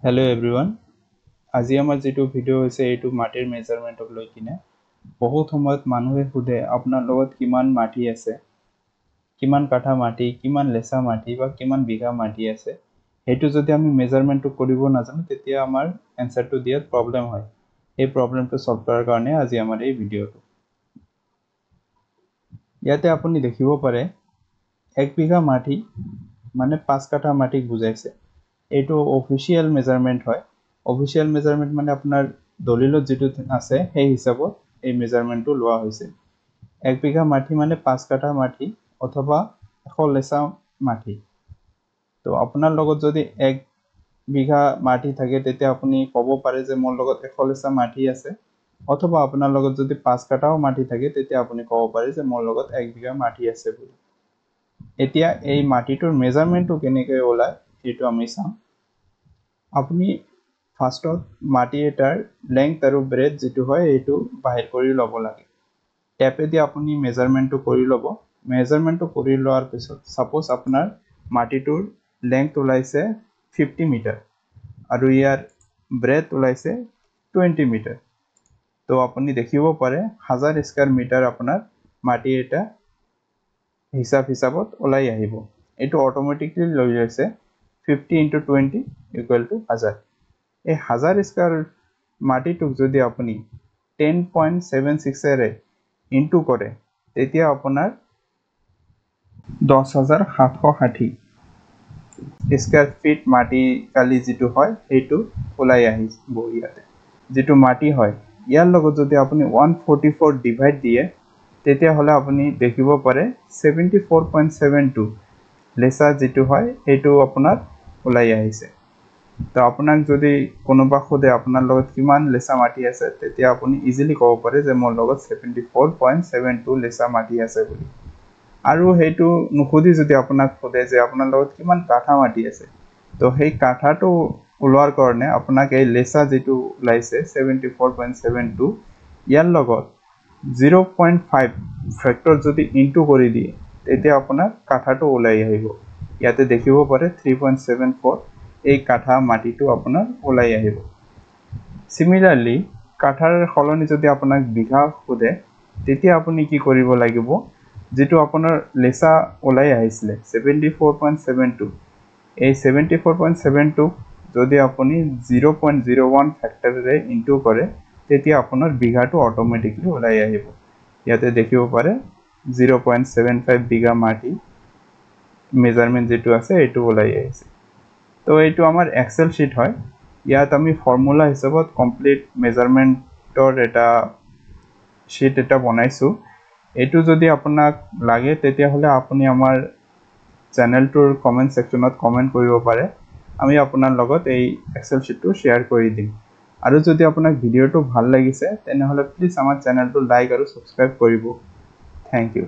Hello everyone. আজি আমাৰ যেটো ভিডিও হৈছে এটো মাটিৰ মেজাৰমেন্টক লৈ কিনে বহুত সময়ত মানুহে খুদে আপোনাৰ লগত কিমান মাটি আছে কিমান কাঠা মাটি কিমান লেসা মাটি বা কিমান বিঘা মাটি আছে হেতু যদি আমি মেজারমেন্টটো কৰিব নাজানো তেতিয়া আমাৰ এনসাৰটো দিয়াত প্ৰবলেম হয় এই প্ৰবলেমটো সলভ কৰাৰ কাৰণে আজি আমাৰ এই ভিডিওটো ইয়াতে আপুনি দেখিব পাৰে 1 বিঘা মাটি মানে 5 কাঠা মাটিক বুজাইছে এটো অফিশিয়াল মেজারমেন্ট হয় অফিশিয়াল মেজারমেন্ট মানে আপনার দলিলত যেটো আছে সেই হিসাবত এই মেজারমেন্টটো লোৱা হৈছে 1 বিঘা মাটি মানে 5 কাঠা মাটি অথবা 100 লেসা মাটি তো আপনার লগত যদি 1 বিঘা মাটি থাকে তেতিয়া আপুনি ক'ব পাৰে যে মোৰ লগত 100 লেসা মাটি আছে অথবা আপনার লগত যদি 5 কাঠাও মাটি থাকে তেতিয়া আপুনি ক'ব পাৰে যে মোৰ লগত 1 বিঘা মাটি আছে বুলি এতিয়া এই মাটিটোৰ মেজাৰমেন্টটো কেনেকৈ ওলাই এটো আমি চাম আপুনি ফাৰ্স্টত মাটি এটাৰ লেংথ আৰু ব্ৰেথ যেটো হয় এটো বাহিৰ কৰি ল'ব লাগে টেপে দি আপুনি মেজাৰমেন্টটো কৰি ল'ব মেজাৰমেন্টটো কৰি লোৱাৰ পিছত সাপোজ আপোনাৰ মাটিটোৰ লেংথ ওলাইছে 50 মিটাৰ আৰু ইয়াৰ ব্ৰেথ ওলাইছে 20 মিটাৰ তো আপুনি দেখিব পাৰে 1000 স্কয়াৰ মিটাৰ আপোনাৰ মাটি এটা হিসাবত ওলাই আহিব এটো অটোমেটিক্যালি লৈ লৈছে 50 into 20 equal to 1000 এই 1000 স্কয়ার মাটিটোক যদি আপুনি 10.76 এৰে ইনটু কৰে তেতিয়া আপোনাৰ 10760 স্কয়ার ফিট মাটি কালি যেটো হয় এটো ওলাই আহিব ইয়াতে যেটো মাটি হয় ইয়াৰ লগত যদি আপুনি 144 ডিভাইড দিয়ে তেতিয়া হলে আপুনি দেখিব পাৰে 74.72 লেসা যেটো হয় এটো আপোনাৰ ওলাই আহিছে তো আপোনাক যদি কোনোবা খুদে আপোনাৰ লগত কিমান লেসা মাটি আছে তেতিয়া আপুনি ইজিলি ক'ব পাৰে যে মোৰ লগত 74.72 লেসা মাটি আছে বুলি আৰু হেতু নুখুদি যদি আপোনাক খুদে যে আপোনাৰ লগত কিমান কাঠা মাটি আছে তো সেই কাঠাটো ওলোৱাৰ কাৰণে আপোনাক এই লেসা যেটো লাইছে 74.72 ইয়াৰ লগত 0.5 ফ্যাক্টৰ যদি ইনটু কৰি দিয়ে তেতিয়া আপোনাৰ কাঠাটো ওলাই আহিব ইয়াতে দেখিব পাৰে 3.74 এই কাঠা মাটিটো আপোনাৰ ওলাই আহিব সিমিলাৰলি কাঠাৰ খলনি যদি আপোনাক বিঘা খুদে তেতিয়া আপুনি কি কৰিব লাগিব যেটো আপোনাৰ লেসা ওলাই আহিছিল 74.72 এই 74.72 যদি আপুনি 0.01 ফ্যাক্টৰেৰে ইনটু কৰে তেতিয়া আপোনাৰ বিঘাটো অটোমেটিক্যালি ওলাই আহিব ইয়াতে দেখিব পাৰে 0.75 বিঘা মাটি মেজাৰমেন্ট যেটো আছে এটো ওলাই আহিছে তো এইটো আমাৰ এক্সেল শীট হয় ইয়াত আমি ফৰ্মুলা হিসাবত কমপ্লিট মেজাৰমেন্টৰ এটা শীট এটা বনাইছো এটো যদি আপোনাক লাগে তেতিয়া হলে আপুনি আমাৰ চ্যানেলটোৰ কমেন্ট সেকশনত কমেন্ট কৰিব পাৰে আমি আপোনাৰ লগত এই এক্সেল শীটটো শেয়াৰ কৰি দিম আৰু যদি আপোনাক ভিডিওটো ভাল লাগিছে তেনে হলে প্লিজ আমাৰ চ্যানেলটো লাইক আৰু সাবস্ক্ৰাইব কৰিব থ্যাংক ইউ